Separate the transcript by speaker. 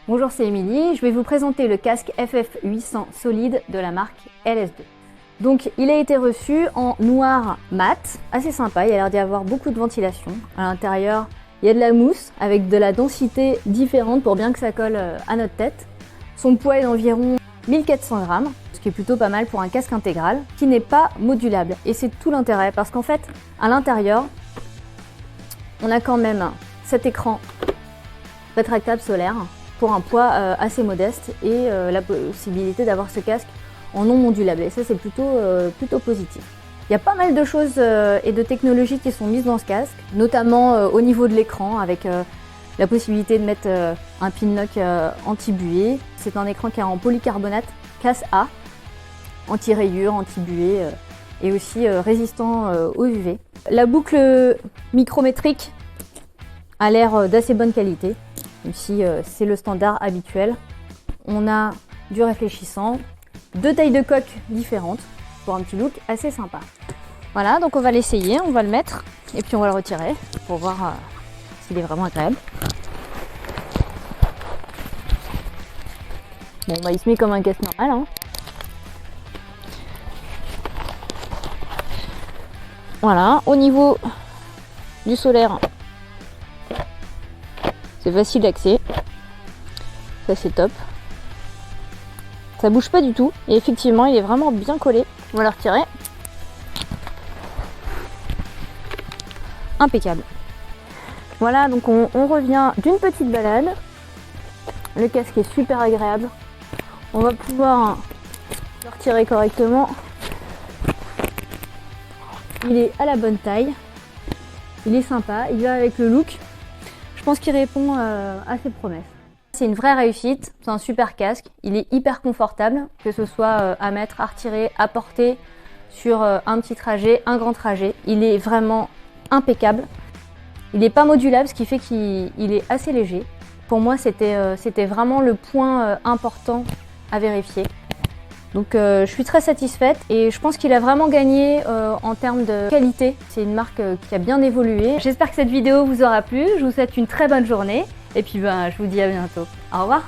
Speaker 1: Bonjour, c'est Émilie. Je vais vous présenter le casque FF800 Solid de la marque LS2. Donc, il a été reçu en noir mat, assez sympa. Il y a l'air d'y avoir beaucoup de ventilation. À l'intérieur, il y a de la mousse avec de la densité différente pour bien que ça colle à notre tête. Son poids est d'environ 1400 grammes, ce qui est plutôt pas mal pour un casque intégral qui n'est pas modulable. Et c'est tout l'intérêt parce qu'en fait, à l'intérieur, on a quand même cet écran rétractable solaire pour un poids assez modeste et la possibilité d'avoir ce casque en non modulable. Et ça, c'est plutôt positif. Il y a pas mal de choses et de technologies qui sont mises dans ce casque, notamment au niveau de l'écran avec la possibilité de mettre un pin lock anti-buée. C'est un écran qui est en polycarbonate casse A, anti-rayures, anti-buée et aussi résistant aux UV. La boucle micrométrique a l'air d'assez bonne qualité, même si c'est le standard habituel. On a du réfléchissant, deux tailles de coque différentes pour un petit look assez sympa. Voilà, donc on va l'essayer, on va le mettre et puis on va le retirer pour voir s'il est vraiment agréable. Bon, bah il se met comme un casque normal, hein. Voilà, au niveau du solaire, c'est facile d'accès, ça c'est top. Ça bouge pas du tout et effectivement il est vraiment bien collé. On va le retirer. Impeccable. Voilà, donc on revient d'une petite balade. Le casque est super agréable. On va pouvoir le retirer correctement. Il est à la bonne taille. Il est sympa, il va avec le look. Je pense qu'il répond à ses promesses. C'est une vraie réussite, c'est un super casque. Il est hyper confortable, que ce soit à mettre, à retirer, à porter sur un petit trajet, un grand trajet. Il est vraiment impeccable. Il n'est pas modulable, ce qui fait qu'il est assez léger. Pour moi, c'était vraiment le point important à vérifier. Donc je suis très satisfaite et je pense qu'il a vraiment gagné en termes de qualité. C'est une marque qui a bien évolué. J'espère que cette vidéo vous aura plu. Je vous souhaite une très bonne journée et puis je vous dis à bientôt. Au revoir.